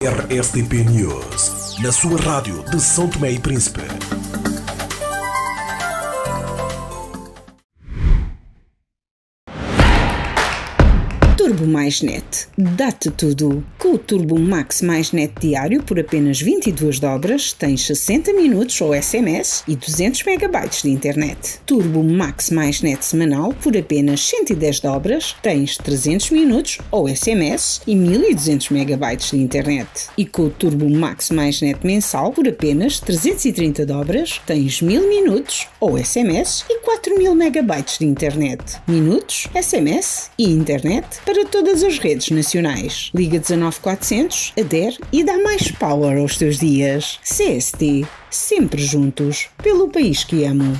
RSTP News, na sua rádio de São Tomé e Príncipe. Turbo Mais Net. Dá-te tudo. Com o Turbo Max Mais Net diário por apenas 22 dobras, tens 60 minutos ou SMS e 200 megabytes de internet. Turbo Max Mais Net semanal por apenas 110 dobras, tens 300 minutos ou SMS e 1200 megabytes de internet. E com o Turbo Max Mais Net mensal por apenas 330 dobras, tens 1000 minutos ou SMS e 4000 megabytes de internet. Minutos, SMS e internet para todas as redes nacionais. Liga 19400, adere e dá mais power aos teus dias. CST, sempre juntos, pelo país que amo.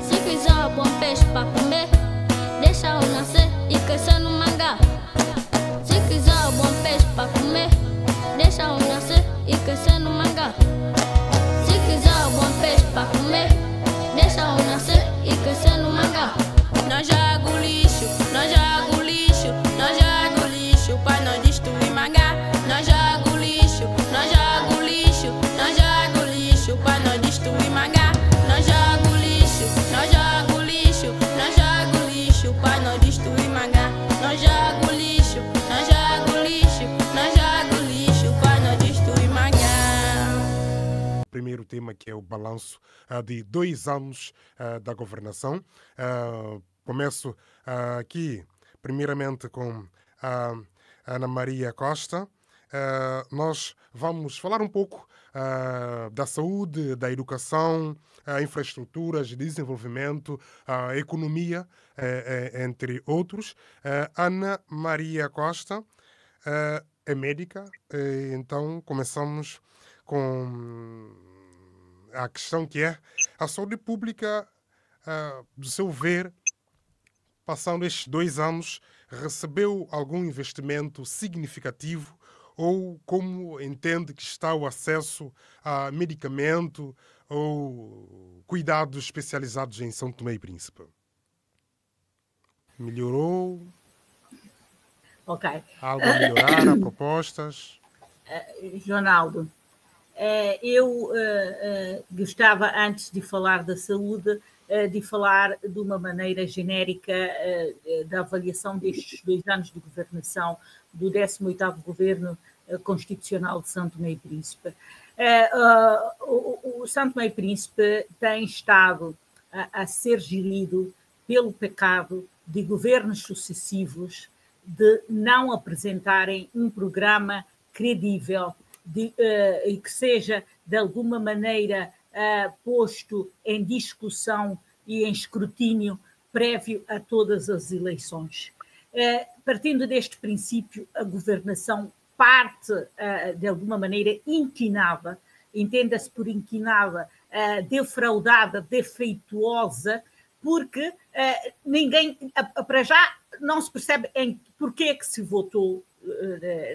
Se quiser bom peixe para comer, deixa-o nascer e crescer no mangá. Se quiser bom peixe para comer, deixa-o nascer e crescer no mangá. Se quiser bom peixe para comer, deixa-o nascer e crescer no mangá. Nós joga o lixo, nós joga o lixo, nós joga o lixo para não destruir mangá. Nós joga o lixo, nós joga o lixo, nós joga o lixo para não destruir mangá. Nós joga o lixo, nós joga o lixo, nós joga o lixo para não destruir mangá. Nós joga o lixo, nós joga o lixo, nós joga o lixo para não destruir mangá. Primeiro tema, que é o balanço de 2 anos da governação. Começo aqui, primeiramente, com a Ana Maria Costa. Nós vamos falar um pouco da saúde, da educação, infraestruturas, desenvolvimento, economia, entre outros. Ana Maria Costa é médica, então começamos com a questão que é a saúde pública, do seu ver, passando estes 2 anos, recebeu algum investimento significativo ou como entende que está o acesso a medicamento ou cuidados especializados em São Tomé e Príncipe? Melhorou? Ok. Algo a melhorar? Há propostas? Ronaldo, eu gostava, antes de falar da saúde, de falar de uma maneira genérica da avaliação destes 2 anos de governação do 18º Governo Constitucional de São Tomé e Príncipe. O São Tomé e Príncipe tem estado a ser gerido pelo pecado de governos sucessivos de não apresentarem um programa credível e que seja, de alguma maneira, posto em discussão e em escrutínio prévio a todas as eleições. Partindo deste princípio, a governação parte, de alguma maneira, inquinada, entenda-se por inquinada, defraudada, defeituosa, porque ninguém, para já, não se percebe porquê é que se votou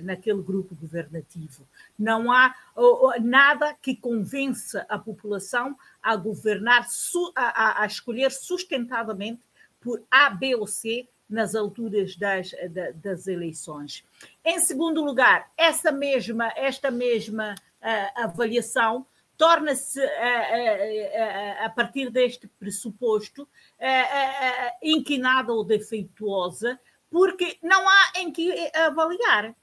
naquele grupo governativo. Não há nada que convença a população a governar, a escolher sustentadamente por A, B ou C nas alturas das eleições. Em segundo lugar, esta mesma avaliação torna-se, a partir deste pressuposto, inquinada ou defeituosa, porque não há em que avaliar.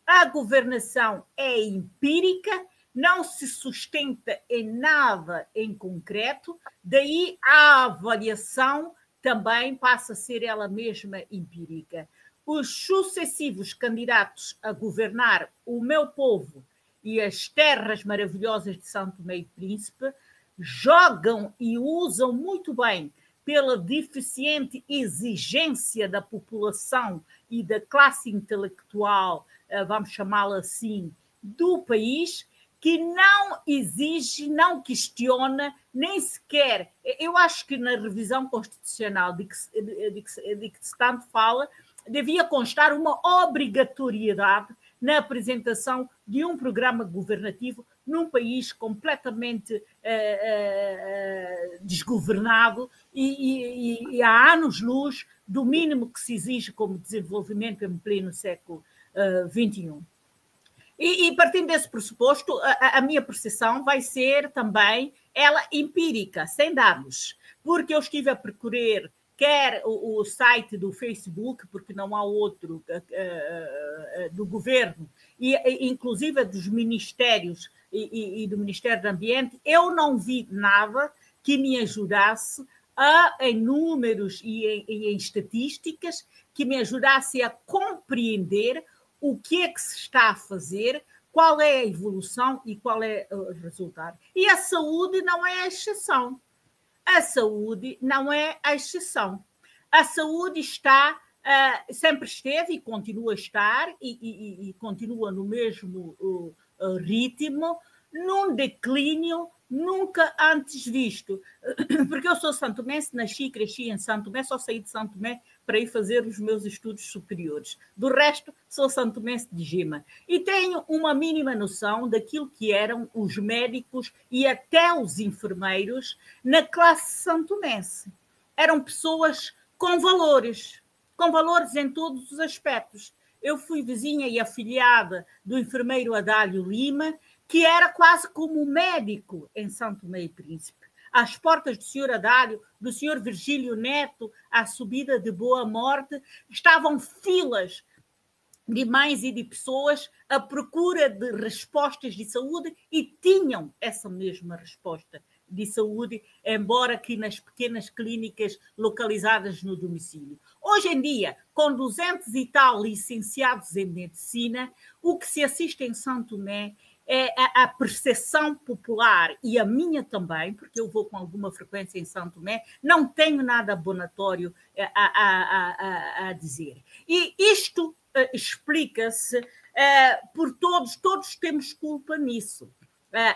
A governação é empírica, não se sustenta em nada em concreto, daí a avaliação também passa a ser ela mesma empírica. Os sucessivos candidatos a governar o meu povo e as terras maravilhosas de São Tomé e Príncipe jogam e usam muito bem pela deficiente exigência da população e da classe intelectual, vamos chamá-la assim, do país, que não exige, não questiona, nem sequer... Eu acho que na revisão constitucional de que se tanto fala, devia constar uma obrigatoriedade na apresentação de um programa governativo num país completamente desgovernado e há anos-luz do mínimo que se exige como desenvolvimento em pleno século XXI. E partindo desse pressuposto, a minha percepção vai ser também ela empírica, sem dados, porque eu estive a percorrer quer o site do Facebook, porque não há outro do governo, e inclusive dos ministérios e do Ministério do Ambiente, eu não vi nada que me ajudasse em números e em estatísticas, que me ajudasse a compreender o que é que se está a fazer, qual é a evolução e qual é o resultado. E a saúde não é a exceção. A saúde não é a exceção. A saúde está, sempre esteve e continua a estar, e continua no mesmo ritmo, num declínio nunca antes visto. Porque eu sou santomense, nasci e cresci em Santo Tomé, só saí de Santo Tomé para ir fazer os meus estudos superiores. Do resto, sou santomense de Gema. E tenho uma mínima noção daquilo que eram os médicos e até os enfermeiros na classe santomense. Eram pessoas com valores em todos os aspectos. Eu fui vizinha e afilhada do enfermeiro Adálio Lima, que era quase como médico em Santo Tomé e Príncipe. Às portas do Sr. Adálio, do Sr. Virgílio Neto, à subida de Boa Morte, estavam filas de mães e de pessoas à procura de respostas de saúde e tinham essa mesma resposta de saúde, embora aqui nas pequenas clínicas localizadas no domicílio. Hoje em dia, com 200 e tal licenciados em medicina, o que se assiste em Santo Tomé é a percepção popular, e a minha também, porque eu vou com alguma frequência em Santo Tomé, não tenho nada abonatório a dizer. E isto explica-se por todos temos culpa nisso.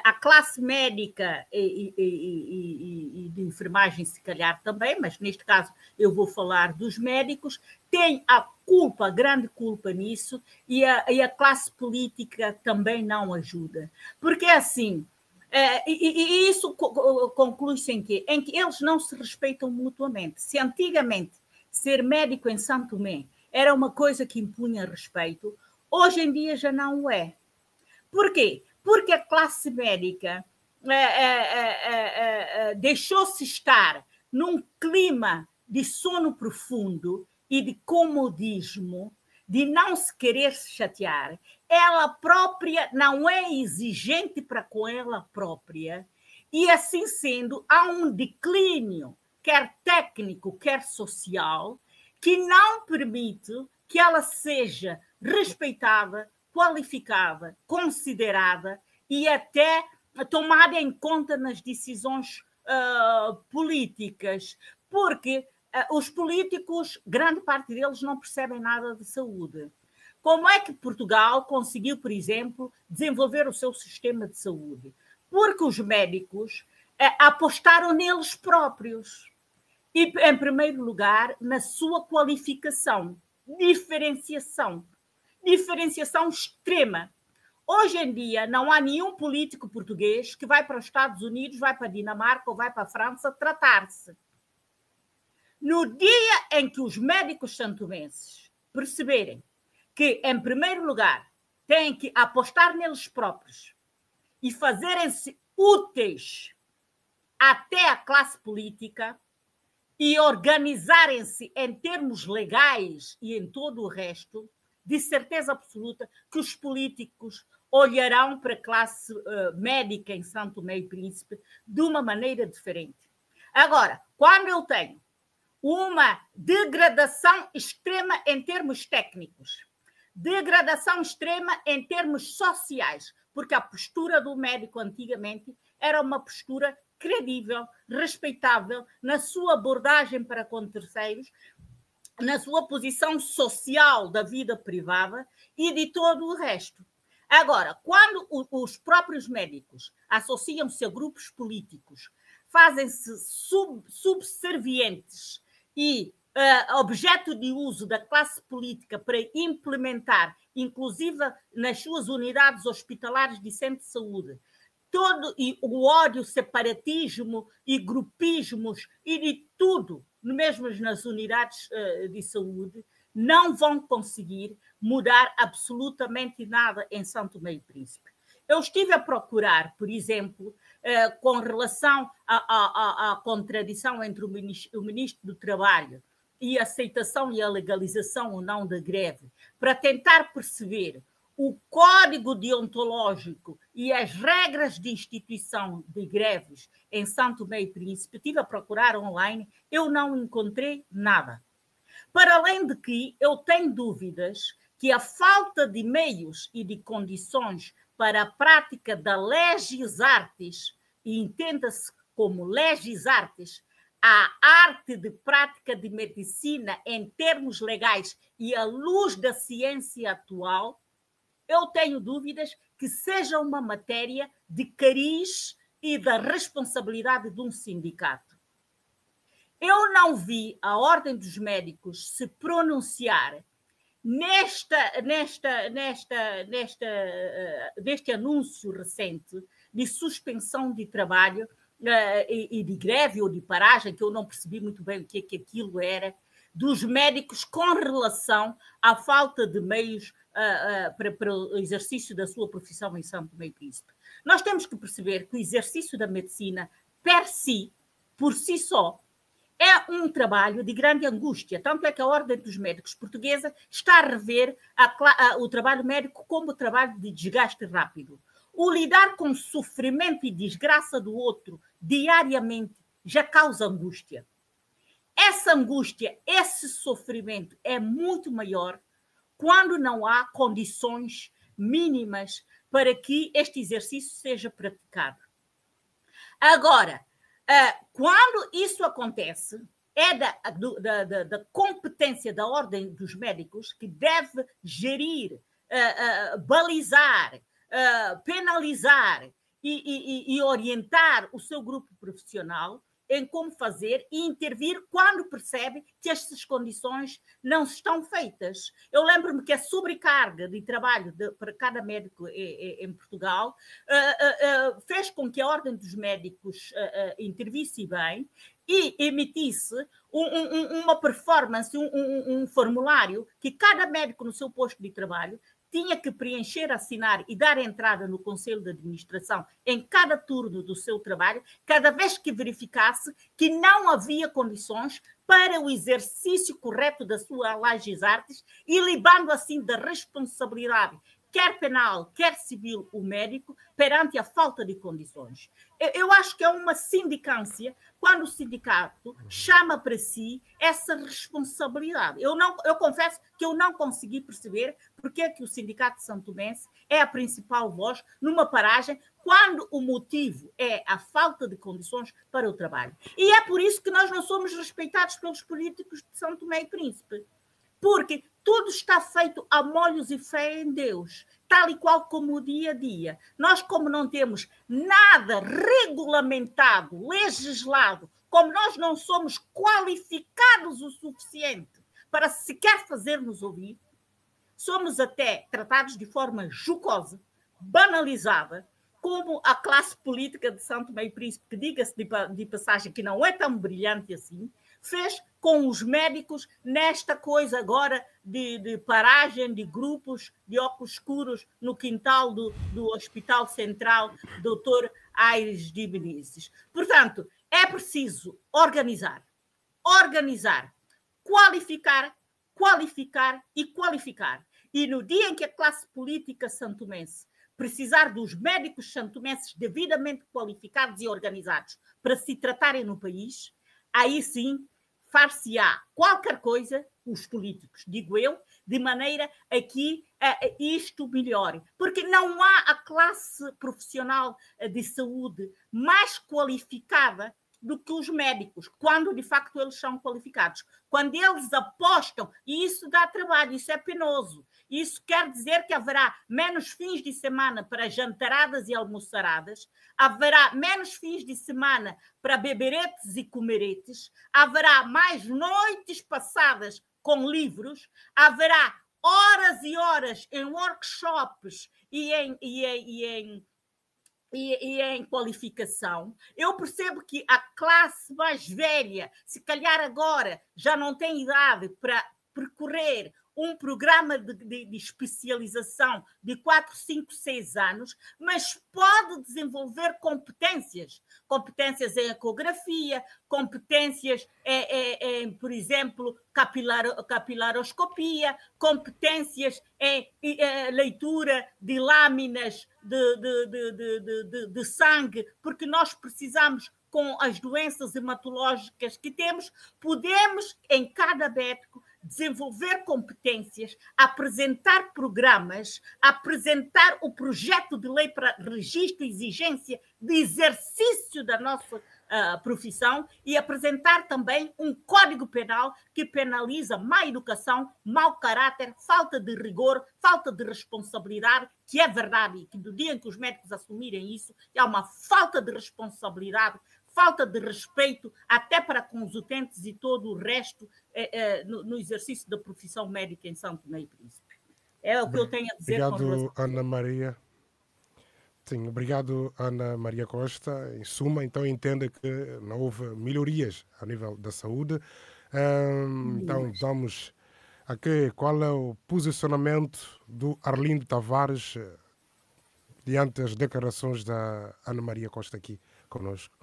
A classe médica e de enfermagem, se calhar também, mas neste caso eu vou falar dos médicos, tem a culpa, grande culpa nisso, e a classe política também não ajuda. Porque é assim, e isso conclui-se em quê? Em que eles não se respeitam mutuamente. Se antigamente ser médico em Santo Tomé era uma coisa que impunha respeito, hoje em dia já não o é. Por quê? Porque a classe médica deixou-se estar num clima de sono profundo e de comodismo, de não se querer se chatear. Ela própria não é exigente para com ela própria, e assim sendo, há um declínio, quer técnico, quer social, que não permite que ela seja respeitada, qualificada, considerada e até tomada em conta nas decisões políticas, porque os políticos, grande parte deles, não percebem nada de saúde. Como é que Portugal conseguiu, por exemplo, desenvolver o seu sistema de saúde? Porque os médicos apostaram neles próprios e, em primeiro lugar, na sua qualificação, diferenciação extrema. Hoje em dia, não há nenhum político português que vai para os Estados Unidos, vai para a Dinamarca ou vai para a França tratar-se. No dia em que os médicos santomenses perceberem que, em primeiro lugar, têm que apostar neles próprios e fazerem-se úteis até à classe política e organizarem-se em termos legais e em todo o resto, de certeza absoluta que os políticos olharão para a classe médica em Santo Tomé e Príncipe de uma maneira diferente. Agora, quando eu tenho uma degradação extrema em termos técnicos, degradação extrema em termos sociais, porque a postura do médico antigamente era uma postura credível, respeitável na sua abordagem para com terceiros, na sua posição social da vida privada e de todo o resto. Agora, quando os próprios médicos associam-se a grupos políticos, fazem-se subservientes e objeto de uso da classe política para implementar, inclusive nas suas unidades hospitalares de centro de saúde, e o ódio, separatismo e grupismos e de tudo, mesmo nas unidades de saúde, não vão conseguir mudar absolutamente nada em São Tomé e Príncipe. Eu estive a procurar, por exemplo, com relação à contradição entre o Ministro do Trabalho e a aceitação e a legalização ou não da greve, para tentar perceber o código deontológico e as regras de instituição de greves em São Tomé e Príncipe. Estive a procurar online, eu não encontrei nada. Para além de que eu tenho dúvidas que a falta de meios e de condições para a prática da legis artis, e entenda-se como legis artis, a arte de prática de medicina em termos legais e à luz da ciência atual, eu tenho dúvidas que seja uma matéria de cariz e da responsabilidade de um sindicato. Eu não vi a Ordem dos Médicos se pronunciar neste anúncio recente de suspensão de trabalho e de greve ou de paragem, que eu não percebi muito bem o que aquilo era, dos médicos com relação à falta de meios para o exercício da sua profissão em São Tomé e Príncipe. Nós temos que perceber que o exercício da medicina, por si só, é um trabalho de grande angústia, tanto é que a Ordem dos Médicos Portuguesa está a rever o trabalho médico como trabalho de desgaste rápido. O lidar com sofrimento e desgraça do outro diariamente já causa angústia. Essa angústia, esse sofrimento é muito maior quando não há condições mínimas para que este exercício seja praticado. Agora, quando isso acontece, é da competência da Ordem dos Médicos, que deve gerir, balizar, penalizar e orientar o seu grupo profissional em como fazer e intervir quando percebe que estas condições não estão feitas. Eu lembro-me que a sobrecarga de trabalho para cada médico em Portugal fez com que a Ordem dos Médicos intervisse bem e emitisse uma performance, um formulário que cada médico no seu posto de trabalho tinha que preencher, assinar e dar entrada no Conselho de Administração em cada turno do seu trabalho, cada vez que verificasse que não havia condições para o exercício correto da sua legis artis e libando assim da responsabilidade, quer penal, quer civil, o médico, perante a falta de condições. Eu acho que é uma sindicância quando o sindicato chama para si essa responsabilidade. Eu confesso que eu não consegui perceber porque é que o Sindicato de São Tomense é a principal voz numa paragem quando o motivo é a falta de condições para o trabalho. E é por isso que nós não somos respeitados pelos políticos de São Tomé e Príncipe. Porque tudo está feito a molhos e fé em Deus, tal e qual como o dia a dia. Nós, como não temos nada regulamentado, legislado, como nós não somos qualificados o suficiente para sequer fazer-nos ouvir, somos até tratados de forma jocosa, banalizada, como a classe política de São Tomé e Príncipe, que diga-se de passagem que não é tão brilhante assim, fez com os médicos nesta coisa agora de paragem de grupos de óculos escuros no quintal do Hospital Central Dr. Aires de Benizes. Portanto, é preciso organizar, qualificar e qualificar. E no dia em que a classe política santomense precisar dos médicos santomenses devidamente qualificados e organizados para se tratarem no país, aí sim far-se-á qualquer coisa, os políticos, digo eu, de maneira a que isto melhore. Porque não há a classe profissional de saúde mais qualificada do que os médicos, quando de facto eles são qualificados. Quando eles apostam, e isso dá trabalho, isso é penoso. Isso quer dizer que haverá menos fins de semana para jantaradas e almoçaradas, haverá menos fins de semana para beberetes e comeretes, haverá mais noites passadas com livros, haverá horas e horas em workshops e em e em qualificação, eu percebo que a classe mais velha, se calhar agora já não tem idade para percorrer um programa de especialização de 4, 5, 6 anos, mas pode desenvolver competências em ecografia, competências em, por exemplo, capilaroscopia, competências em leitura de lâminas de sangue, porque nós precisamos, com as doenças hematológicas que temos, podemos, em cada médico, desenvolver competências, apresentar programas, apresentar o projeto de lei para registro e exigência de exercício da nossa profissão e apresentar também um código penal que penaliza má educação, mau caráter, falta de rigor, falta de responsabilidade, que é verdade, que do dia em que os médicos assumirem isso, é uma falta de responsabilidade, falta de respeito até para com os utentes e todo o resto no exercício da profissão médica em São Tomé e Príncipe. É o que eu tenho a dizer. Obrigado, Ana Maria. Sim, obrigado, Ana Maria Costa. Em suma, então, entenda que não houve melhorias a nível da saúde. Então, vamos aqui. Qual é o posicionamento do Arlindo Tavares diante das declarações da Ana Maria Costa aqui conosco?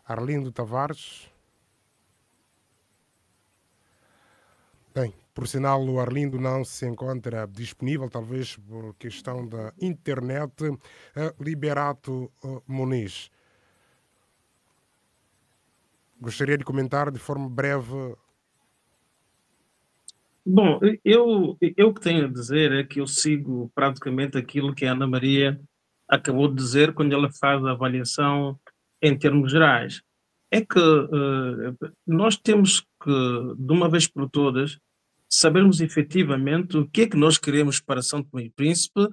Arlindo Tavares. Bem, por sinal, o Arlindo não se encontra disponível, talvez por questão da internet. Liberato Muniz. Gostaria de comentar de forma breve. Bom, eu que tenho a dizer é que eu sigo praticamente aquilo que a Ana Maria acabou de dizer quando ela faz a avaliação em termos gerais. É que nós temos que, de uma vez por todas, sabermos efetivamente o que é que nós queremos para São Tomé e Príncipe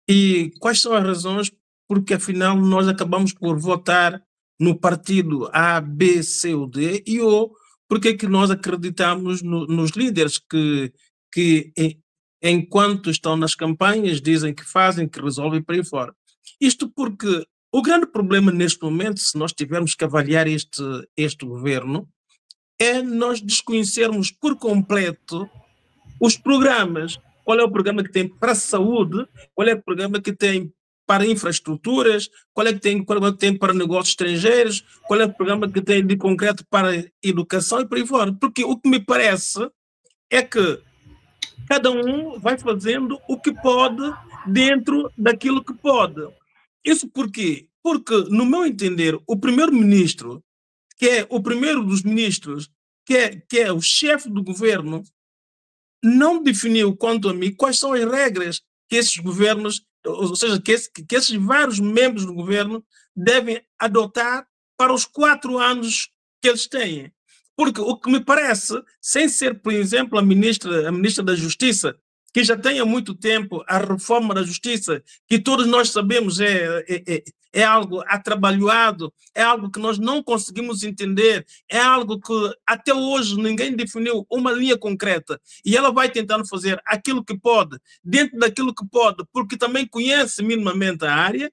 e quais são as razões porque, afinal, nós acabamos por votar no partido A, B, C ou D ou porque é que nós acreditamos nos líderes que, enquanto estão nas campanhas, dizem que fazem, que resolvem para aí fora. Isto porque o grande problema neste momento, se nós tivermos que avaliar este governo, é nós desconhecermos por completo os programas. Qual é o programa que tem para a saúde, qual é o programa que tem para infraestruturas, qual é que tem para negócios estrangeiros, qual é o programa que tem de concreto para educação e por aí fora. Porque o que me parece é que cada um vai fazendo o que pode dentro daquilo que pode. Isso por quê? Porque, no meu entender, o primeiro-ministro, que é o primeiro dos ministros, que é o chefe do governo, não definiu, quanto a mim, quais são as regras que esses governos, ou seja, que esses vários membros do governo devem adotar para os 4 anos que eles têm. Porque o que me parece, sem ser, por exemplo, a ministra da Justiça, que já tem há muito tempo a reforma da Justiça, que todos nós sabemos é algo atrabalhado, é algo que nós não conseguimos entender, é algo que até hoje ninguém definiu uma linha concreta. E ela vai tentando fazer aquilo que pode, dentro daquilo que pode, porque também conhece minimamente a área,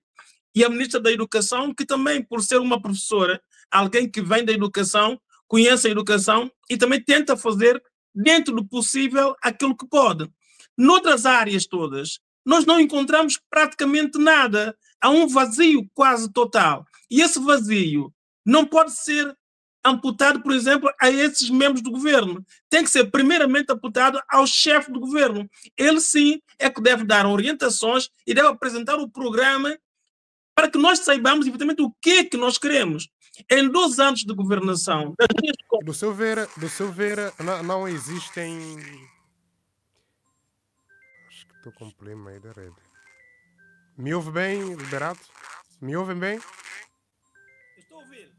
e a ministra da Educação, que também, por ser uma professora, alguém que vem da educação, conhece a educação e também tenta fazer, dentro do possível, aquilo que pode. Noutras áreas todas, nós não encontramos praticamente nada. Há um vazio quase total. E esse vazio não pode ser amputado, por exemplo, a esses membros do governo. Tem que ser primeiramente amputado ao chefe do governo. Ele sim é que deve dar orientações e deve apresentar o programa para que nós saibamos efetivamente o que é que nós queremos. Em 2 anos de governação... Do seu ver, não existem... Estou com problema aí da rede. Me ouve bem, Liberato? Me ouvem bem? Estou a ouvir.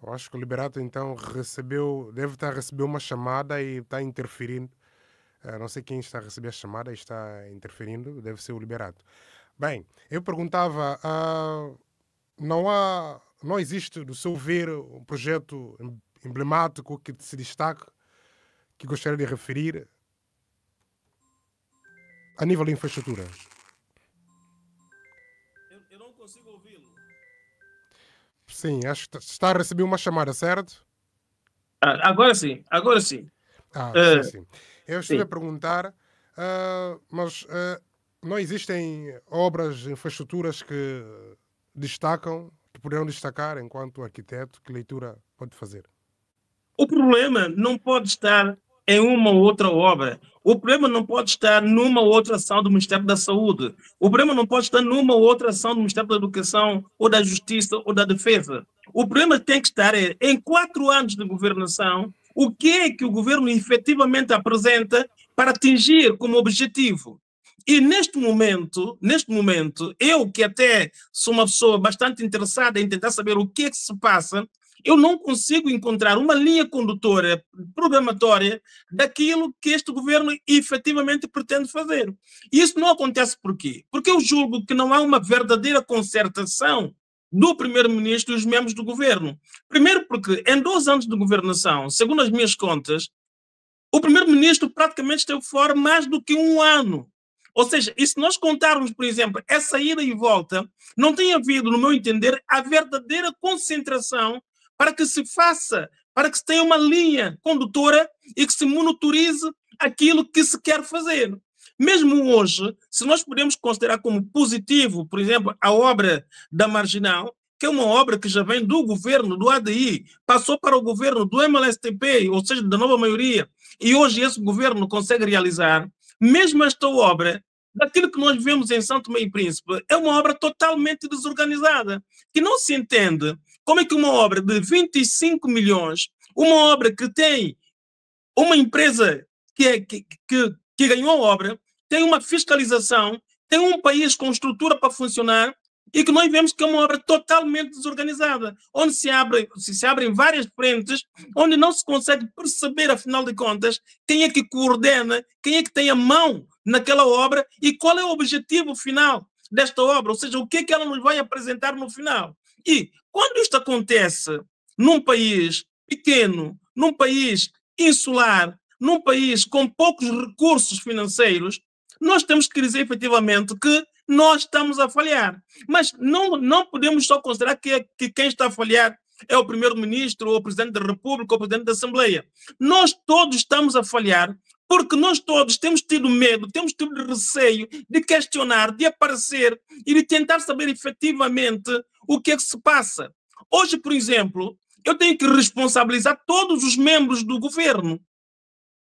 Eu acho que o Liberato então deve estar a receber uma chamada e está interferindo. Não sei quem está a receber a chamada e está interferindo, deve ser o Liberato. Bem, eu perguntava, não existe, do seu ver, um projeto emblemático que se destaque, que gostaria de referir, a nível de infraestrutura? Sim, acho que está a receber uma chamada, certo? Agora sim, agora sim. Sim, sim. Eu estive a Sim. perguntar, mas não existem obras, infraestruturas que destacam, que poderão destacar enquanto arquiteto, que leitura pode fazer? O problema não pode estar em uma ou outra obra. O problema não pode estar numa ou outra ação do Ministério da Saúde. O problema não pode estar numa ou outra ação do Ministério da Educação, ou da Justiça, ou da Defesa. O problema tem que estar em 4 anos de governação, o que é que o governo efetivamente apresenta para atingir como objetivo. E neste momento, eu que até sou uma pessoa bastante interessada em tentar saber o que é que se passa, eu não consigo encontrar uma linha condutora programatória daquilo que este governo efetivamente pretende fazer. E isso não acontece por quê? Porque eu julgo que não há uma verdadeira concertação do primeiro-ministro e os membros do governo. Primeiro porque em 2 anos de governação, segundo as minhas contas, o primeiro-ministro praticamente esteve fora mais do que 1 ano. Ou seja, e se nós contarmos, por exemplo, essa ida e volta, não tem havido, no meu entender, a verdadeira concentração para que se faça, para que se tenha uma linha condutora e que se monitorize aquilo que se quer fazer. Mesmo hoje, se nós podemos considerar como positivo, por exemplo, a obra da Marginal, que é uma obra que já vem do governo, do ADI, passou para o governo do MLSTP, ou seja, da nova maioria, e hoje esse governo consegue realizar, mesmo esta obra, daquilo que nós vemos em São Tomé e Príncipe, é uma obra totalmente desorganizada, que não se entende como é que uma obra de 25 milhões, uma obra que tem uma empresa que ganhou a obra, tem uma fiscalização, tem um país com estrutura para funcionar, e que nós vemos que é uma obra totalmente desorganizada, onde se abrem várias frentes, onde não se consegue perceber, afinal de contas, quem é que coordena, quem é que tem a mão naquela obra e qual é o objetivo final desta obra, ou seja, o que é que ela nos vai apresentar no final. E quando isto acontece num país pequeno, num país insular, num país com poucos recursos financeiros, nós temos que dizer efetivamente que nós estamos a falhar. Mas não podemos só considerar que quem está a falhar é o primeiro-ministro, ou o presidente da República, ou o presidente da Assembleia. Nós todos estamos a falhar porque nós todos temos tido medo, temos tido receio de questionar, de aparecer e de tentar saber efetivamente o que é que se passa. Hoje, por exemplo, eu tenho que responsabilizar todos os membros do governo.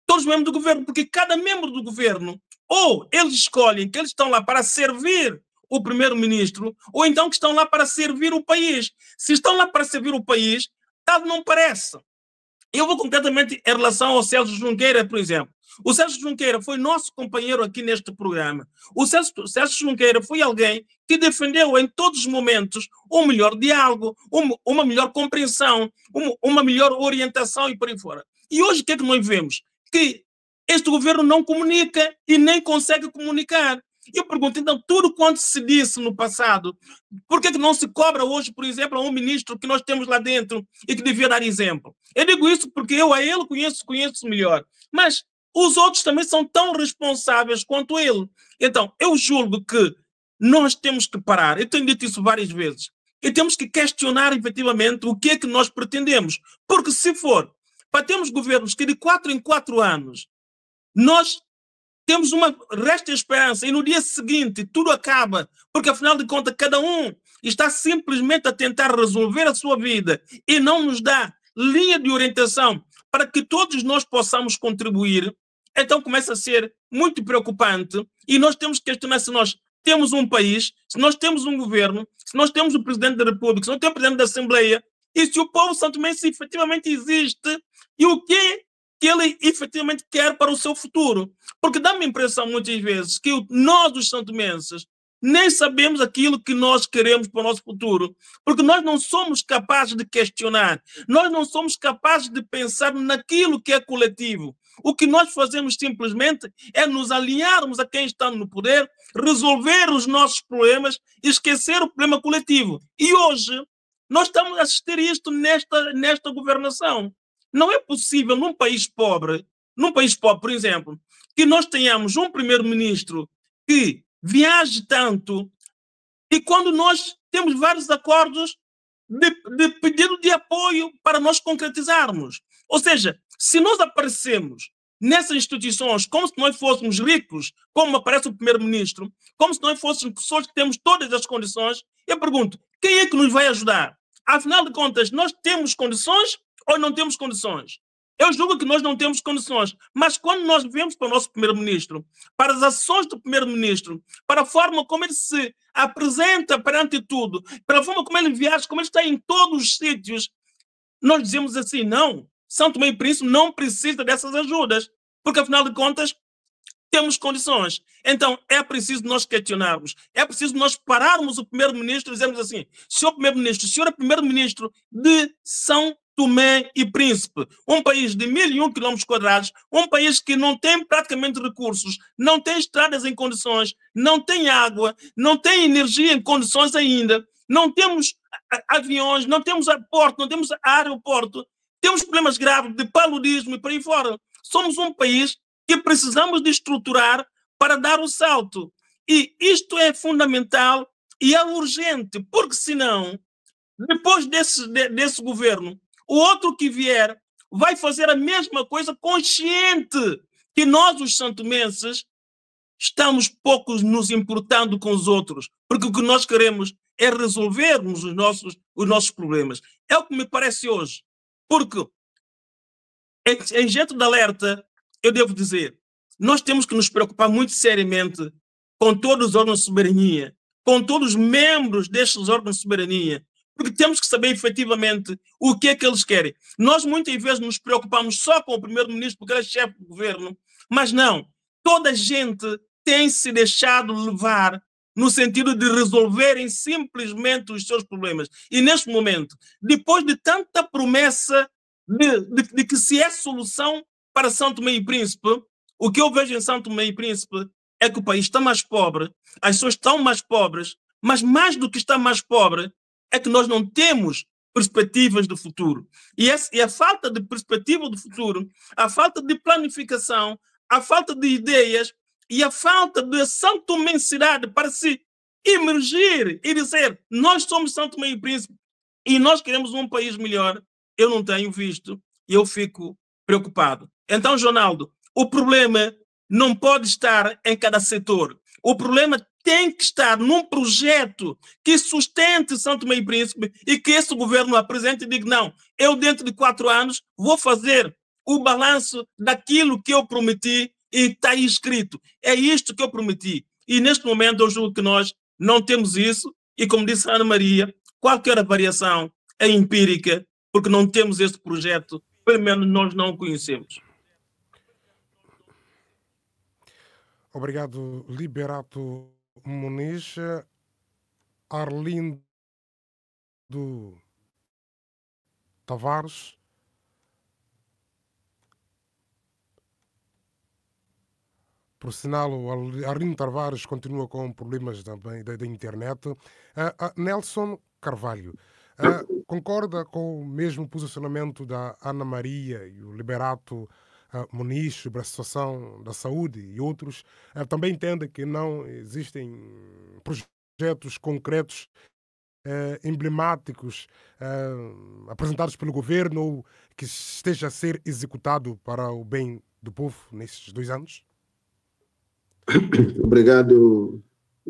Todos os membros do governo, porque cada membro do governo, ou eles escolhem que eles estão lá para servir o primeiro-ministro, ou então que estão lá para servir o país. Se estão lá para servir o país, tal não parece. Eu vou concretamente em relação ao Celso Junqueira, por exemplo. O Celso Junqueira foi nosso companheiro aqui neste programa. O Celso Junqueira foi alguém que defendeu em todos os momentos um melhor diálogo, uma melhor compreensão, uma melhor orientação e por aí fora. E hoje o que é que nós vemos? Que este governo não comunica e nem consegue comunicar. Eu pergunto, então, tudo quanto se disse no passado, por que não se cobra hoje, por exemplo, a um ministro que nós temos lá dentro e que devia dar exemplo? Eu digo isso porque eu a ele conheço melhor. Mas os outros também são tão responsáveis quanto ele. Então, eu julgo que nós temos que parar. Eu tenho dito isso várias vezes. E temos que questionar, efetivamente, o que é que nós pretendemos. Porque se for para termos governos que de 4 em 4 anos nós temos uma resta esperança e no dia seguinte tudo acaba, porque afinal de contas cada um está simplesmente a tentar resolver a sua vida e não nos dá linha de orientação para que todos nós possamos contribuir, então começa a ser muito preocupante e nós temos que questionar se nós temos um país, se nós temos um governo, se nós temos o Presidente da República, se nós temos o Presidente da Assembleia e se o povo santomense efetivamente existe e o que ele efetivamente quer para o seu futuro. Porque dá-me a impressão muitas vezes que nós, os santomenses, nem sabemos aquilo que nós queremos para o nosso futuro, porque nós não somos capazes de questionar, nós não somos capazes de pensar naquilo que é coletivo. O que nós fazemos simplesmente é nos alinharmos a quem está no poder, resolver os nossos problemas e esquecer o problema coletivo. E hoje nós estamos a assistir isto nesta governação. Não é possível num país pobre, por exemplo, que nós tenhamos um primeiro-ministro que viaje tanto e quando nós temos vários acordos de pedido de apoio para nós concretizarmos. Ou seja, se nós aparecemos nessas instituições como se nós fôssemos ricos, como aparece o primeiro-ministro, como se nós fôssemos pessoas que temos todas as condições, eu pergunto, quem é que nos vai ajudar? Afinal de contas, nós temos condições ou não temos condições? Eu julgo que nós não temos condições, mas quando nós vemos para o nosso primeiro-ministro, para as ações do primeiro-ministro, para a forma como ele se apresenta perante tudo, para a forma como ele viaja, como ele está em todos os sítios, nós dizemos assim, não, São Tomé e Príncipe não precisa dessas ajudas, porque afinal de contas temos condições. Então é preciso nós questionarmos, é preciso nós pararmos o primeiro-ministro e dizermos assim, senhor primeiro-ministro, o senhor é primeiro-ministro de São Tomé e Príncipe, um país de 1.001 km², um país que não tem praticamente recursos, não tem estradas em condições, não tem água, não tem energia em condições ainda, não temos aviões, não temos porto, não temos aeroporto, temos problemas graves de paludismo e por aí fora. Somos um país que precisamos de estruturar para dar o salto. E isto é fundamental e é urgente, porque senão, depois desse governo, o outro que vier vai fazer a mesma coisa consciente que nós, os santomenses, estamos poucos nos importando com os outros, porque o que nós queremos é resolvermos os nossos problemas. É o que me parece hoje. Porque, em jeito de alerta, eu devo dizer, nós temos que nos preocupar muito seriamente com todos os órgãos de soberania, com todos os membros destes órgãos de soberania, porque temos que saber efetivamente o que é que eles querem. Nós muitas vezes nos preocupamos só com o primeiro-ministro porque ele é chefe do governo, mas não. Toda a gente tem se deixado levar no sentido de resolverem simplesmente os seus problemas. E neste momento, depois de tanta promessa de que se é solução para São Tomé e Príncipe, o que eu vejo em São Tomé e Príncipe é que o país está mais pobre, as pessoas estão mais pobres, mas mais do que estar mais pobre é que nós não temos perspectivas de futuro. E a falta de perspectiva do futuro, a falta de planificação, a falta de ideias e a falta de santomensidade para se emergir e dizer nós somos São Tomé e Príncipe e nós queremos um país melhor, eu não tenho visto e eu fico preocupado. Então, Ronaldo, o problema não pode estar em cada setor. O problema tem que estar num projeto que sustente São Tomé e Príncipe e que esse governo apresente e diga, não, eu dentro de 4 anos vou fazer o balanço daquilo que eu prometi e está aí escrito. É isto que eu prometi. E neste momento eu julgo que nós não temos isso e, como disse a Ana Maria, qualquer variação é empírica porque não temos esse projeto, pelo menos nós não o conhecemos. Obrigado, Liberato Muniz. Arlindo Tavares. Por sinal, o Arlindo Tavares continua com problemas também da internet. Nelson Carvalho, concorda com o mesmo posicionamento da Ana Maria e o Liberato Muniz sobre a situação da saúde e outros? Também entende que não existem projetos concretos emblemáticos apresentados pelo governo ou que esteja a ser executado para o bem do povo nesses 2 anos? Obrigado,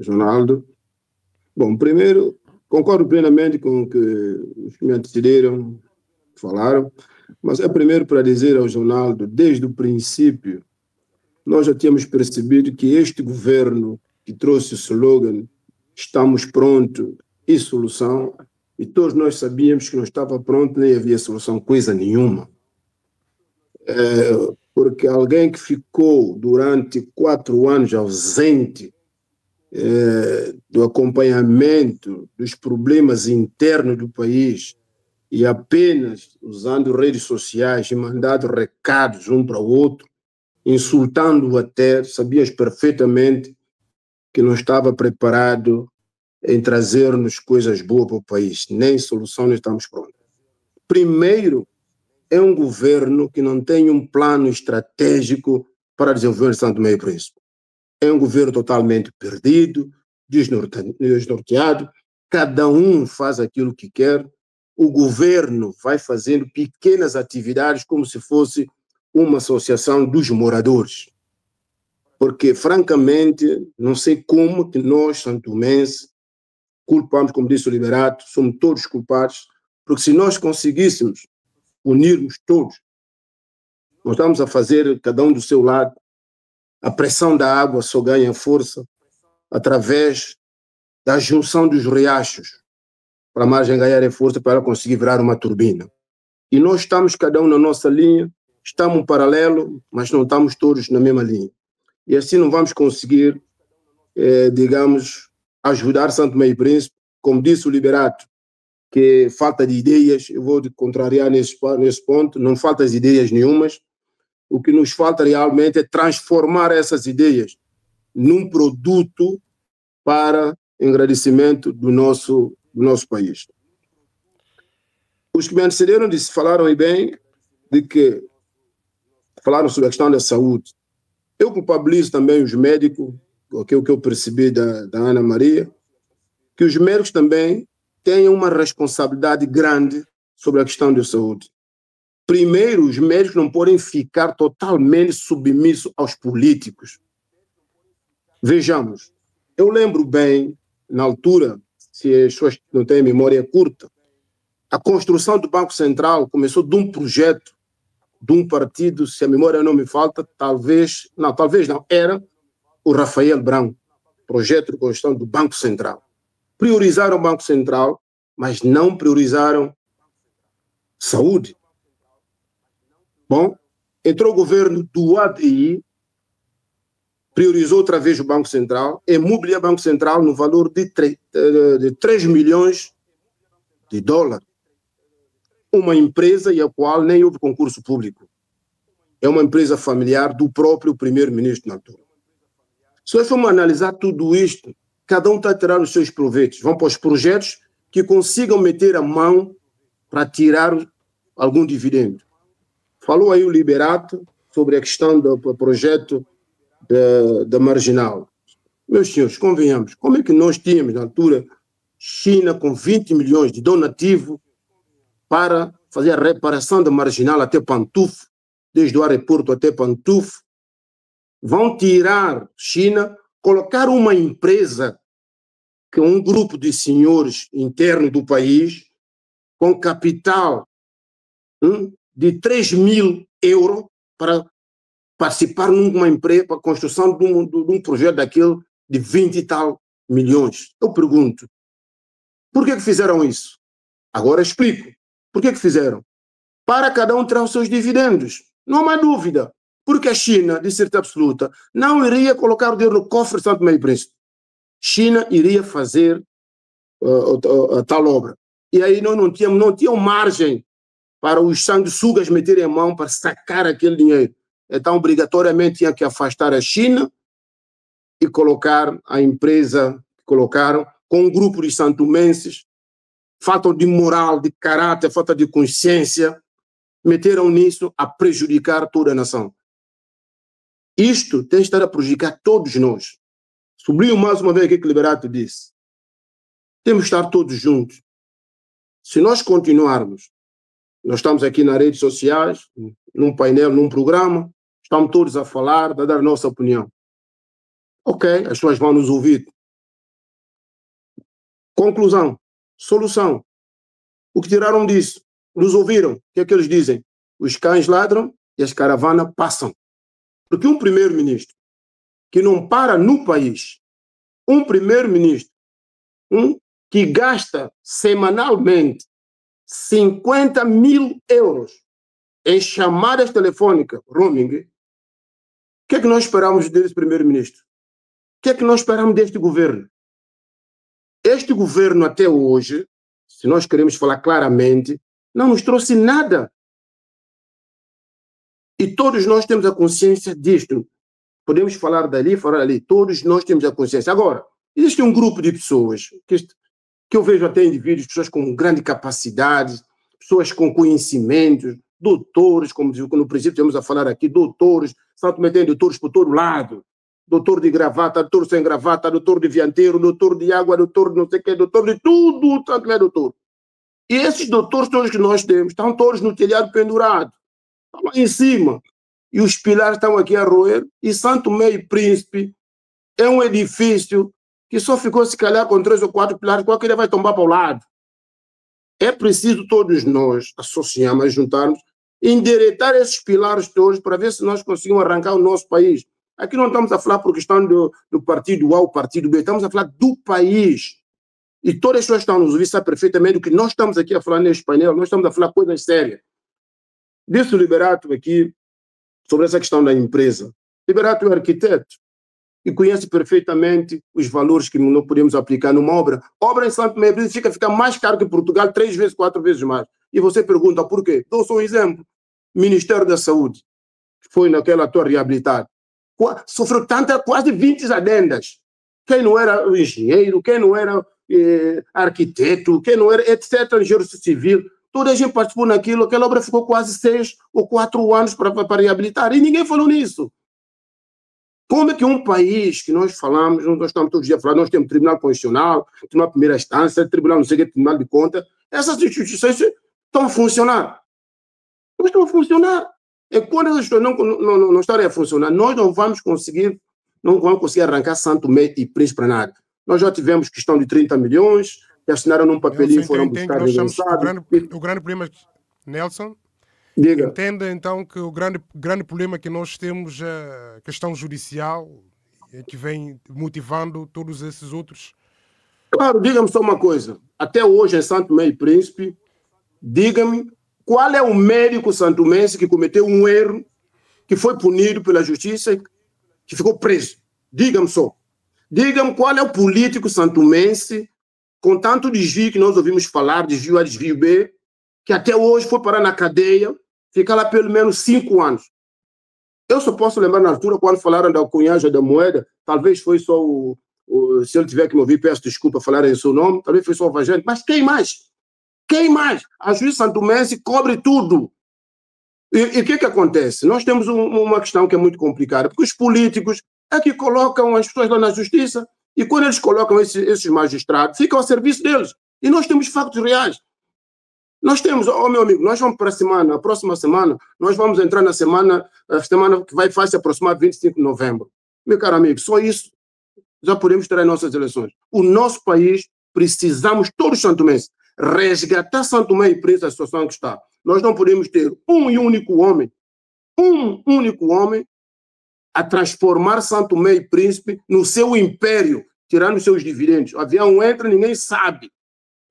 Ronaldo. Bom, primeiro, concordo plenamente com o que os que me antecederam falaram, mas é primeiro para dizer ao Ronaldo, desde o princípio, nós já tínhamos percebido que este governo que trouxe o slogan "Estamos prontos" e solução, e todos nós sabíamos que não estava pronto, nem havia solução, coisa nenhuma. Porque alguém que ficou durante 4 anos ausente do acompanhamento dos problemas internos do país e apenas usando redes sociais e mandando recados um para o outro, insultando-o até, sabias perfeitamente que não estava preparado em trazer-nos coisas boas para o país, nem solução, nem estamos prontos. Primeiro, é um governo que não tem um plano estratégico para desenvolver São Tomé e Príncipe. É um governo totalmente perdido, desnorteado, cada um faz aquilo que quer, o governo vai fazendo pequenas atividades como se fosse uma associação dos moradores. Porque, francamente, não sei como que nós, santomenses, culpamos, como disse o Liberato, somos todos culpados, porque se nós conseguíssemos unirmos todos, nós estamos a fazer, cada um do seu lado, a pressão da água só ganha força através da junção dos riachos, para a margem ganhar força para ela conseguir virar uma turbina. E nós estamos cada um na nossa linha, estamos em paralelo, mas não estamos todos na mesma linha. E assim não vamos conseguir, digamos, ajudar Santo Tomé e Príncipe, como disse o Liberato, que falta de ideias. Eu vou contrariar nesse ponto, não falta de ideias nenhumas. O que nos falta realmente é transformar essas ideias num produto para engrandecimento do nosso país. Os que me antecederam falaram bem de que falaram sobre a questão da saúde. Eu culpabilizo também os médicos, o que eu percebi da Ana Maria, que os médicos também têm uma responsabilidade grande sobre a questão da saúde. Primeiro, os médicos não podem ficar totalmente submissos aos políticos. Vejamos, eu lembro bem, na altura, se as pessoas não têm memória curta, a construção do Banco Central começou de um projeto de um partido, se a memória não me falta, talvez não, era o Rafael Branco, projeto de construção do Banco Central. Priorizaram o Banco Central, mas não priorizaram saúde. Bom, entrou o governo do ADI, priorizou outra vez o Banco Central, imobiliou o Banco Central no valor de 3 milhões de dólares. Uma empresa e a qual nem houve concurso público. É uma empresa familiar do próprio primeiro-ministro na altura. Se nós formos analisar tudo isto, cada um está a tirar os seus proveitos. Vão para os projetos que consigam meter a mão para tirar algum dividendo. Falou aí o Liberato sobre a questão do projeto da Marginal. Meus senhores, convenhamos, como é que nós tínhamos na altura China com 20 milhões de donativo para fazer a reparação da Marginal até Pantufo, desde o aeroporto até Pantufo, vão tirar China, colocar uma empresa, que é um grupo de senhores internos do país, com capital de 3 mil euros para participar numa empresa, para a construção de um projeto daquele de 20 e tal milhões. Eu pergunto, por que fizeram isso? Agora explico. Por que fizeram? Para cada um tirar os seus dividendos. Não há mais dúvida. Porque a China, de certeza absoluta, não iria colocar o dinheiro no cofre de Santo Tomé e Príncipe. China iria fazer a tal obra. E aí nós não tínhamos margem para os sanguessugas meterem a mão para sacar aquele dinheiro. Então, obrigatoriamente, tinha que afastar a China e colocar a empresa que colocaram com um grupo de santomenses, falta de moral, de caráter, falta de consciência, meteram nisso a prejudicar toda a nação. Isto tem que estar a prejudicar todos nós. Sublinho mais uma vez o que o Liberato disse. Temos que estar todos juntos. Se nós continuarmos, nós estamos aqui nas redes sociais, num painel, num programa, estamos todos a falar, a dar a nossa opinião. Ok, as pessoas vão nos ouvir. Conclusão. Solução. O que tiraram disso? Nos ouviram. O que é que eles dizem? Os cães ladram e as caravanas passam. Porque um primeiro-ministro que não para no país, um primeiro-ministro que gasta semanalmente 50 mil euros em chamadas telefônicas, roaming, o que é que nós esperamos desse primeiro-ministro? O que é que nós esperamos deste governo? Este governo até hoje, se nós queremos falar claramente, não nos trouxe nada. E todos nós temos a consciência disto. Podemos falar dali, falar ali. Todos nós temos a consciência. Agora, existe um grupo de pessoas que eu vejo até indivíduos, pessoas com grande capacidade, pessoas com conhecimentos, doutores, como no princípio temos a falar aqui, doutores, Santo Tomé tem doutores por todo lado. Doutor de gravata, doutor sem gravata, doutor de vianteiro, doutor de água, doutor de não sei o que, doutor de tudo, tanto é doutor. E esses doutores todos que nós temos estão todos no telhado pendurado, estão lá em cima. E os pilares estão aqui a roer. E São Tomé e Príncipe é um edifício que só ficou, se calhar, com 3 ou 4 pilares, qualquer dia vai tombar para o lado. É preciso todos nós associarmos, juntarmos, endireitar esses pilares todos para ver se nós conseguimos arrancar o nosso país. Aqui não estamos a falar por questão do partido A ou partido B, estamos a falar do país. E todas as pessoas que estão nos ouvir sabem perfeitamente o que nós estamos aqui a falar nesse painel, nós estamos a falar coisas sérias. Disse o Liberato aqui sobre essa questão da empresa. Liberato é arquiteto e conhece perfeitamente os valores que não podemos aplicar numa obra. Obra em São Tomé e Príncipe fica mais caro que Portugal, 3 vezes, 4 vezes mais. E você pergunta por quê? Dou só um exemplo. Ministério da Saúde, que foi naquela torre reabilitada, sofreu quase 20 adendas. Quem não era engenheiro, quem não era arquiteto, quem não era, etc., engenheiro civil, toda a gente participou naquilo, aquela obra ficou quase 6 ou 4 anos para reabilitar, e ninguém falou nisso. Como é que um país que nós falamos, nós estamos todos os dias a falar, nós temos Tribunal Constitucional, Tribunal de Primeira Instância, Tribunal não sei o que, Tribunal de Contas, essas instituições estão a funcionar. Não estão a funcionar. E quando essas instituições não estarem a funcionar, nós não vamos conseguir arrancar São Tomé e Príncipe para nada. Nós já tivemos questão de 30 milhões, que assinaram num papelinho e foram buscar o grande problema, Nelson, diga. Entenda então que o grande problema que nós temos é a questão judicial, que vem motivando todos esses outros. Claro, diga-me só uma coisa. Até hoje em São Tomé e Príncipe, diga-me qual é o médico santomense que cometeu um erro, que foi punido pela justiça, que ficou preso. Diga-me só. Diga-me qual é o político santomense, com tanto desvio que nós ouvimos falar, desvio A, desvio B, que até hoje foi parar na cadeia, ficar lá pelo menos 5 anos. Eu só posso lembrar na altura, quando falaram da cunhagem da moeda, talvez foi só se ele tiver que me ouvir, peço desculpa falar em seu nome, talvez foi só o Vagente, mas quem mais? Quem mais? A juíza santomense cobre tudo. E o que acontece? Nós temos uma questão que é muito complicada, porque os políticos é que colocam as pessoas lá na justiça, e quando eles colocam esses magistrados, ficam a serviço deles. E nós temos factos reais. Nós temos, meu amigo, nós vamos para a próxima semana, nós vamos entrar a semana que vai se aproximar 25 de novembro. Meu caro amigo, só isso já podemos ter as nossas eleições. O nosso país, precisamos, todos os santomenses, resgatar São Tomé e Príncipe a situação que está. Nós não podemos ter um único homem a transformar São Tomé e Príncipe no seu império, tirando os seus dividendos. O avião entra, ninguém sabe.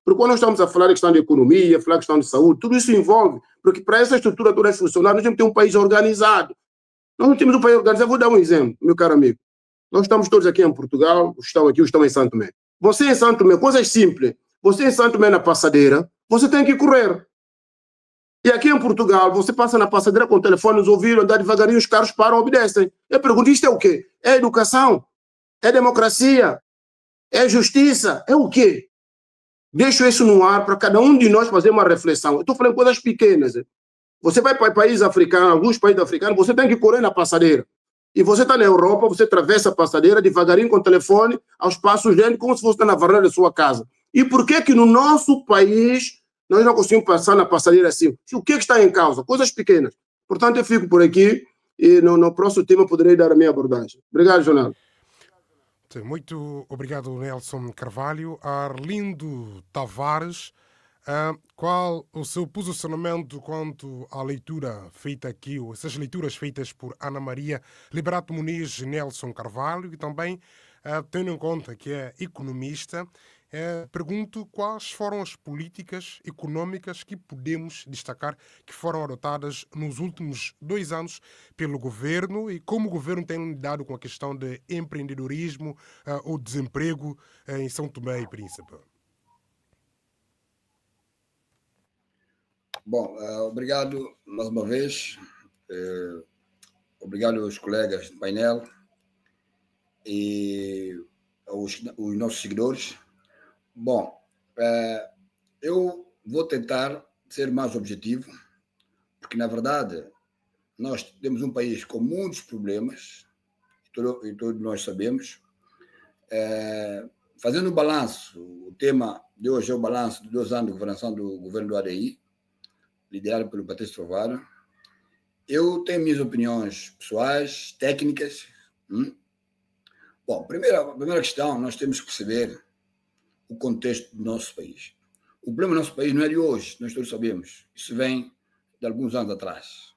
Porque quando nós estamos a falar de questão de economia, falar de questão de saúde, tudo isso envolve, porque para essa estrutura toda funcionar, nós temos que ter um país organizado. Nós não temos um país organizado. Vou dar um exemplo, meu caro amigo. Nós estamos todos aqui em Portugal, os estão aqui, os estão em São Tomé. Você em São Tomé, coisas simples. Você em São Tomé na passadeira, você tem que correr. E aqui em Portugal, você passa na passadeira com o telefone nos ouvidos, andar devagarinho, os carros param, obedecem. Eu pergunto, isto é o quê? É educação? É democracia? É justiça? É o quê? Deixo isso no ar para cada um de nós fazer uma reflexão. Eu estou falando coisas pequenas. Você vai para países africanos, alguns países africanos, você tem que correr na passadeira. E você está na Europa, você atravessa a passadeira devagarinho com o telefone, aos passos dele, como se fosse na varanda da sua casa. E por que no nosso país nós não conseguimos passar na passadeira assim? O que está em causa? Coisas pequenas. Portanto, eu fico por aqui e no próximo tema poderei dar a minha abordagem. Obrigado, Jornal. Muito obrigado, Nelson Carvalho. Arlindo Tavares, qual o seu posicionamento quanto à leitura feita aqui, ou essas leituras feitas por Ana Maria Liberato Muniz e Nelson Carvalho, e também, tendo em conta que é economista, pergunto quais foram as políticas econômicas que podemos destacar que foram adotadas nos últimos 2 anos pelo governo e como o governo tem lidado com a questão de empreendedorismo ou desemprego em São Tomé e Príncipe. Bom, obrigado mais uma vez. Obrigado aos colegas do painel e aos nossos seguidores. Bom, eu vou tentar ser mais objetivo, porque, na verdade, nós temos um país com muitos problemas, e todos nós sabemos, fazendo o balanço, o tema de hoje é o balanço de 2 anos de governação do governo do ADI, liderado pelo Patrício Trovoada. Eu tenho minhas opiniões pessoais, técnicas. Bom, a primeira questão, nós temos que perceber o contexto do nosso país. O problema do nosso país não é de hoje, nós todos sabemos. Isso vem de alguns anos atrás.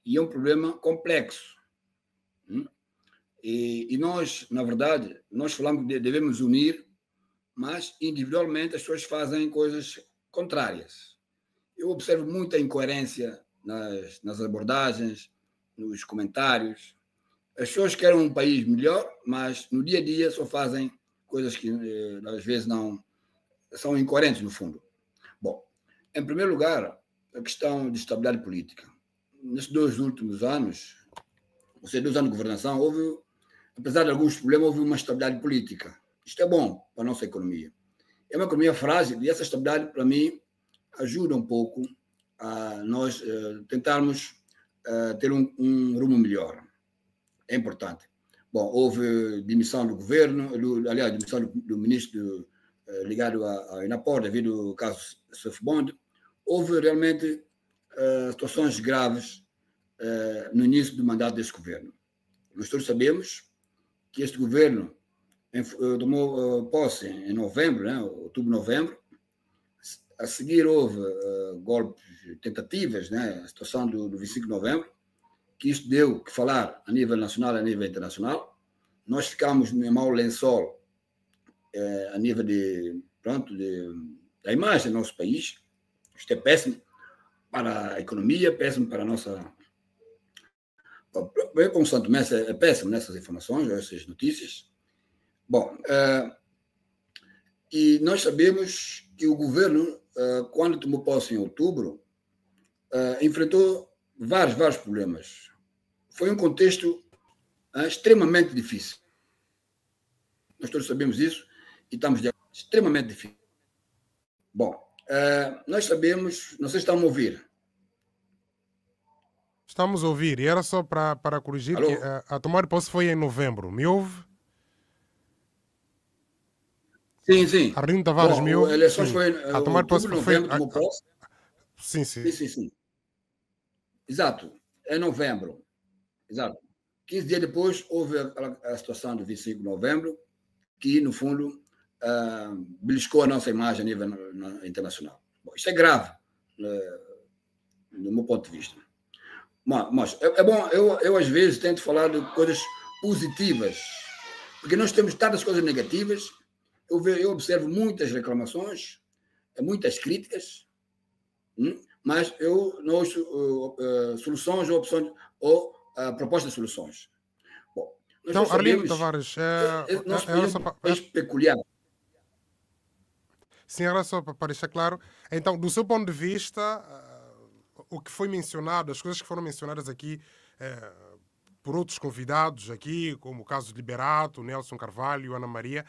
E é um problema complexo. E nós, na verdade, nós falamos que devemos unir, mas individualmente as pessoas fazem coisas contrárias. Eu observo muita incoerência nas abordagens, nos comentários. As pessoas querem um país melhor, mas no dia a dia só fazem coisas que às vezes não são incoerentes no fundo. Bom, em primeiro lugar, a questão de estabilidade política. Nesses 2 últimos anos, ou seja, 2 anos de governação, apesar de alguns problemas, houve uma estabilidade política. Isto é bom para a nossa economia. É uma economia frágil e essa estabilidade, para mim, ajuda um pouco a nós tentarmos ter um rumo melhor. É importante. Bom, houve demissão do governo, aliás, demissão do ministro ligado à Inapor, devido ao caso Sofbond. Houve realmente situações graves no início do mandato deste governo. Nós todos sabemos que este governo tomou posse em novembro, né, outubro, novembro. A seguir houve golpes, tentativas, né, a situação do 25 de novembro, que isso deu que falar a nível nacional e a nível internacional. Nós ficamos em mau lençol a nível da imagem do nosso país. Isto é péssimo para a economia, péssimo para a nossa... Eu, como Santo Tomé, é péssimo nessas informações, essas notícias. Bom, e nós sabemos que o governo, quando tomou posse em outubro, enfrentou vários problemas. Foi um contexto extremamente difícil. Nós todos sabemos isso e estamos extremamente difícil. Bom, nós sabemos, não sei se estão a ouvir. Estamos a ouvir, e era só para corrigir Alô? que a tomar posse foi em novembro. Me ouve? Sim, sim. Arlindo Tavares, me ouve? Eleições Sim. foi A tomar posse outubro, foi... novembro, tomou posse. Sim. Sim. Exato, é novembro. Exato. 15 dias depois houve a situação do 25 de novembro, que, no fundo, beliscou a nossa imagem a nível internacional. Bom, isto é grave, do meu ponto de vista. Mas é bom, eu às vezes tento falar de coisas positivas, porque nós temos tantas coisas negativas. Eu observo muitas reclamações, muitas críticas, mas eu não ouço soluções ou opções ou propostas de soluções. Bom, então, Arlindo Tavares, nosso país é um país peculiar. Sim, era só para deixar claro. Então, do seu ponto de vista, o que foi mencionado, as coisas que foram mencionadas aqui por outros convidados aqui, como o caso de Liberato, Nelson Carvalho, Ana Maria,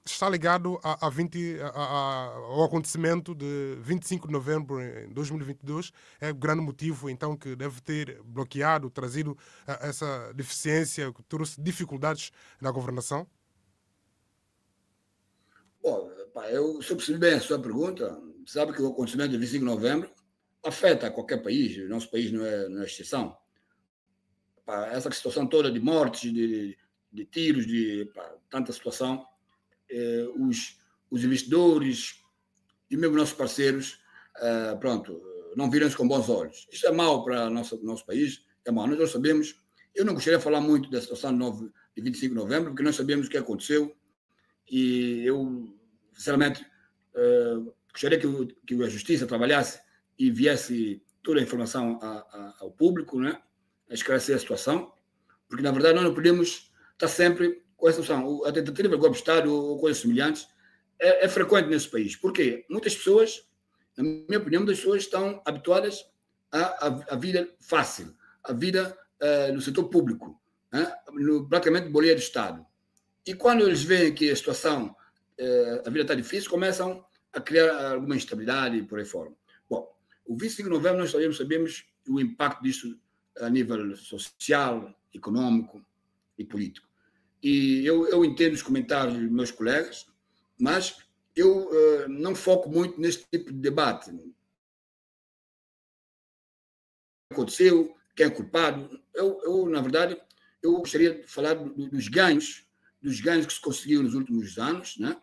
está ligado ao acontecimento de 25 de novembro de 2022. É o grande motivo, então, que deve ter bloqueado, trazido essa deficiência, que trouxe dificuldades na governação? Bom, se eu percebi bem a sua pergunta, sabe que o acontecimento de 25 de novembro afeta qualquer país, o nosso país não é exceção. Essa situação toda de mortes, de tiros, de tanta situação, os investidores e mesmo nossos parceiros, não viram-se com bons olhos. Isso é mau para o nosso país, é mau. Nós sabemos, eu não gostaria de falar muito da situação de 25 de novembro, porque nós sabemos o que aconteceu e eu, sinceramente, gostaria que a Justiça trabalhasse e viesse toda a informação ao público, né, a esclarecer a situação, porque, na verdade, nós não podemos estar sempre com essa situação. A tentativa de golpe de Estado ou coisas semelhantes é frequente nesse país. Por quê? Muitas pessoas, na minha opinião, muitas pessoas estão habituadas à vida fácil, à vida no setor público, praticamente boleia do Estado. E quando eles veem que a situação, a vida está difícil, começam a criar alguma instabilidade e por aí fora. Bom, o 25 de novembro nós sabemos o impacto disso a nível social, econômico e político. e eu entendo os comentários dos meus colegas, mas eu não foco muito neste tipo de debate. O que aconteceu, quem é culpado? Na verdade, eu gostaria de falar dos ganhos que se conseguiu nos últimos anos, né?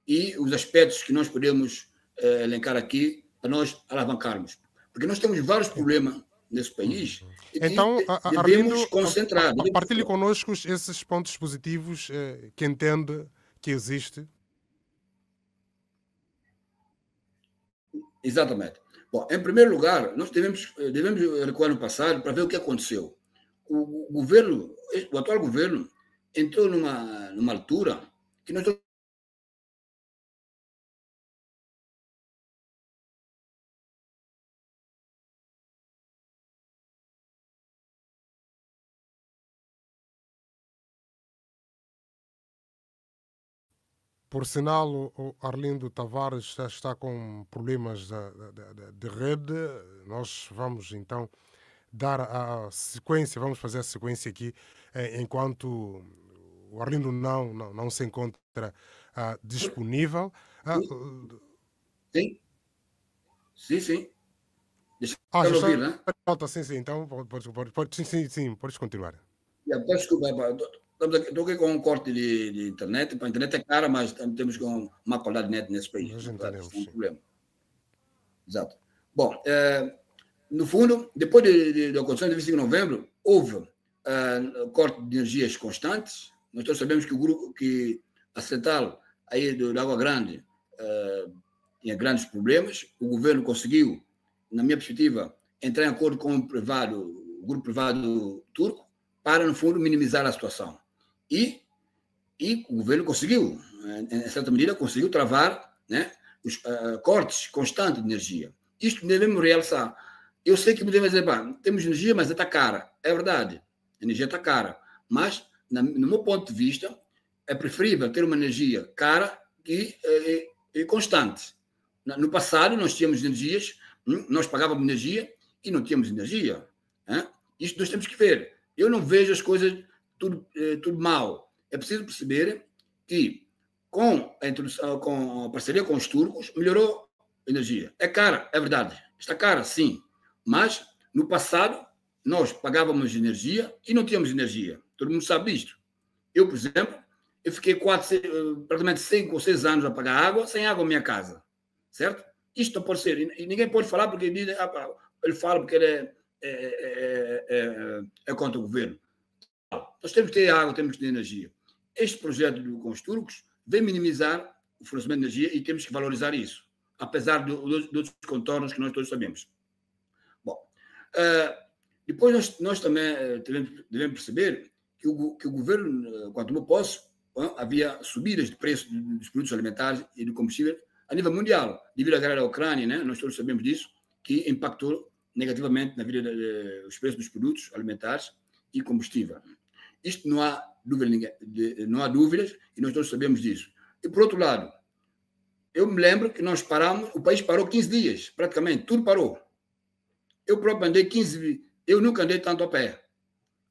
E os aspectos que nós podemos elencar aqui para nós alavancarmos. Porque nós temos vários problemas nesse país então, e devemos concentrar. Partilhe conosco esses pontos positivos que entende que existe. Exatamente. Bom, em primeiro lugar, nós devemos recuar no passado para ver o que aconteceu. O atual governo entrou numa altura que nós Por sinal, o Arlindo Tavares já está com problemas de rede. Nós vamos então dar a sequência, vamos fazer a sequência aqui, enquanto o Arlindo não se encontra disponível. Sim. Sim. Deixa já eu ouvir, está. né? Sim, então podes continuar. Desculpa, estou aqui com um corte de internet. A internet é cara, mas temos com uma qualidade de net nesse país. Nós entendemos, é um problema. Exato. Bom, no fundo, depois da ocorrência de 25 de novembro, houve corte de energias constantes. Nós todos sabemos que a central aí da Água Grande tinha grandes problemas. O governo conseguiu, na minha perspectiva, entrar em acordo com o grupo privado turco para, no fundo, minimizar a situação. E o governo conseguiu, em certa medida, conseguiu travar, né, os cortes constantes de energia. Isto devemos realçar. Eu sei que podemos dizer, temos energia, mas está cara. É verdade, a energia está cara. Mas, no meu ponto de vista, é preferível ter uma energia cara e constante. No passado, nós tínhamos energias, nós pagávamos energia e não tínhamos energia. Isto nós temos que ver. Eu não vejo as coisas tudo mal. É preciso perceber que, com a parceria com os turcos, melhorou a energia. É cara, é verdade. Está cara, sim. Mas, no passado, nós pagávamos energia e não tínhamos energia. Todo mundo sabe disto. Eu, por exemplo, eu fiquei praticamente 5 ou 6 anos a pagar água, sem água na minha casa. Certo? Isto não pode ser. E ninguém pode falar porque ele fala porque ele é contra o governo. Nós temos que ter água, temos que ter energia. Este projeto com os turcos vem minimizar o fornecimento de energia e temos que valorizar isso, apesar dos outros contornos que nós todos sabemos. Bom, depois nós também devemos perceber que o governo, quando tomou posse, havia subidas de preço dos produtos alimentares e do combustível a nível mundial, devido à guerra da Ucrânia, né? Nós todos sabemos disso, que impactou negativamente na vida dos preços dos produtos alimentares e combustível. Isto não há dúvidas e nós todos sabemos disso. E, por outro lado, eu me lembro que nós paramos, o país parou 15 dias, praticamente, tudo parou. Eu próprio andei 15, eu nunca andei tanto a pé.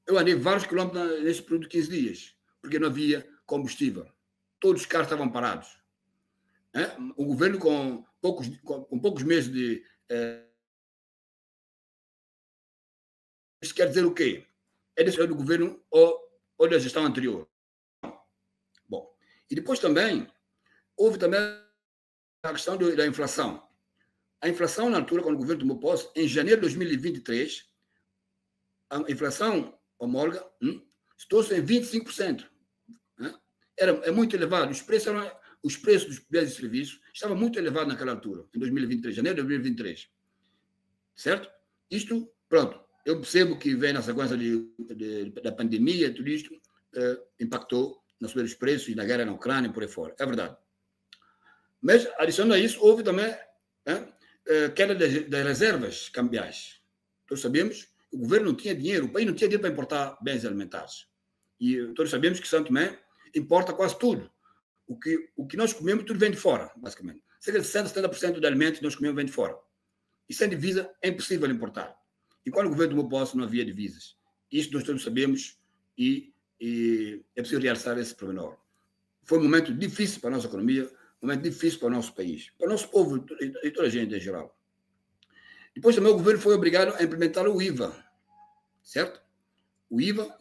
Eu andei vários quilômetros nesse período de 15 dias, porque não havia combustível. Todos os carros estavam parados. O governo, com poucos meses de... Isso quer dizer o quê? É decisão do governo ou da gestão anterior. Bom, e depois também, houve também a questão da inflação. A inflação, na altura, quando o governo tomou posse, em janeiro de 2023, a inflação homóloga estou-se em 25%. É muito elevado. Os preços dos bens e serviços estavam muito elevados naquela altura, em 2023, janeiro de 2023. Certo? Isto, pronto. Eu percebo que vem na sequência da pandemia, tudo isto impactou na subida dos preços e na guerra na Ucrânia e por aí fora. É verdade. Mas, adicionando a isso, houve também queda das reservas cambiais. Todos sabemos que o governo não tinha dinheiro, o país não tinha dinheiro para importar bens alimentares. E todos sabemos que São Tomé importa quase tudo. O que nós comemos, tudo vem de fora, basicamente. Cerca de 60% de alimentos que nós comemos vem de fora. E sem divisa é impossível importar. E quando o governo tomou posse, não havia divisas. Isso nós todos sabemos e E é preciso realçar esse pormenor. Foi um momento difícil para a nossa economia, um momento difícil para o nosso país, para o nosso povo e toda a gente em geral. Depois também o governo foi obrigado a implementar o IVA, certo? O IVA,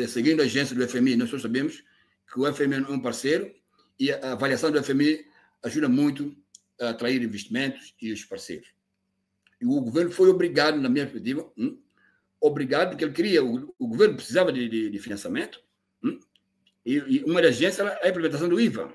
seguindo a agência do FMI, nós todos sabemos que o FMI é um parceiro e a avaliação do FMI ajuda muito a atrair investimentos e os parceiros. E o governo foi obrigado, na minha perspectiva, obrigado, porque ele queria, o governo precisava de financiamento, e uma das agências era a implementação do IVA.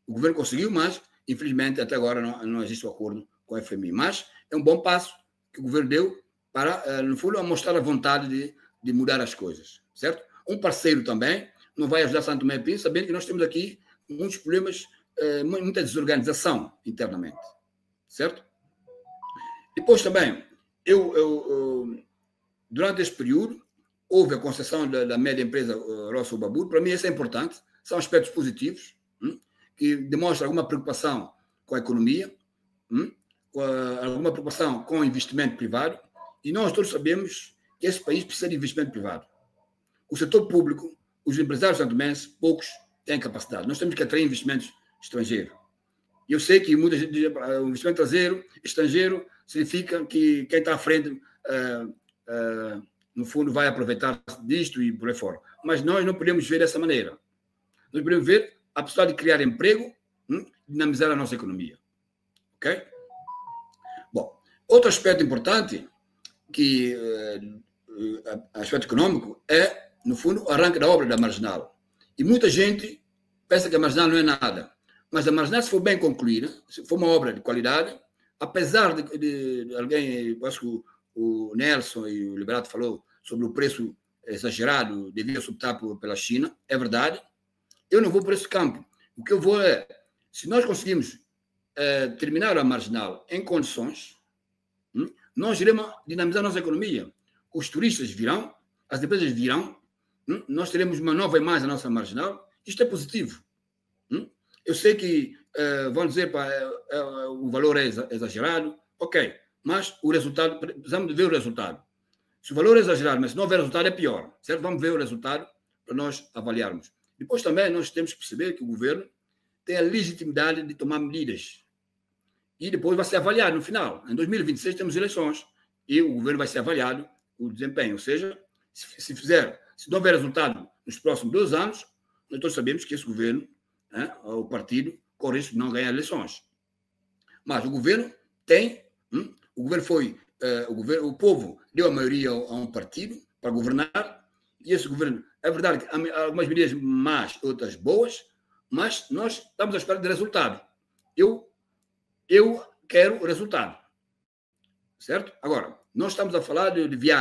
O governo conseguiu, mas, infelizmente, até agora não existe um acordo com o FMI. Mas é um bom passo que o governo deu para, no fundo, mostrar a vontade de mudar as coisas, certo? Um parceiro também não vai ajudar Santo Tomé e Príncipe, sabendo que nós temos aqui muitos problemas, muita desorganização internamente, certo? Depois também, durante esse período, houve a concessão da média empresa Roça Babur. Para mim, isso é importante. São aspectos positivos, que demonstram alguma preocupação com a economia, alguma preocupação com o investimento privado. E nós todos sabemos que esse país precisa de investimento privado. O setor público, os empresários santomenses, poucos têm capacidade. Nós temos que atrair investimentos estrangeiros. Eu sei que o investimento estrangeiro significa que quem está à frente, no fundo, vai aproveitar disto e por aí fora. Mas nós não podemos ver dessa maneira. Nós podemos ver a possibilidade de criar emprego, dinamizar a nossa economia. Ok? Bom, outro aspecto importante, que aspecto econômico, é, no fundo, o arranque da obra da Marginal. E muita gente pensa que a Marginal não é nada. Mas a Marginal, se for bem concluída, se for uma obra de qualidade, apesar de alguém, acho que o Nelson e o Liberato falou sobre o preço exagerado devido a optar pela China, é verdade. Eu não vou por esse campo. O que eu vou é, se nós conseguimos terminar a Marginal em condições, nós iremos dinamizar a nossa economia. Os turistas virão, as empresas virão, nós teremos uma nova imagem da nossa Marginal. Isto é positivo. Eu sei que vão dizer que o valor é exagerado, ok, mas o resultado, precisamos de ver o resultado. Se o valor é exagerado, mas se não houver resultado, é pior, certo? Vamos ver o resultado para nós avaliarmos. Depois também nós temos que perceber que o governo tem a legitimidade de tomar medidas. E depois vai ser avaliado no final. Em 2026 temos eleições e o governo vai ser avaliado o desempenho. Ou seja, se não houver resultado nos próximos 2 anos, nós todos sabemos que esse governo, o partido, corre risco de não ganhar eleições. Mas o governo tem, o povo deu a maioria a um partido para governar, e esse governo, é verdade que há algumas medidas más, outras boas, mas nós estamos à espera de resultado. Eu quero o resultado, certo? Agora, nós estamos a falar de viagem.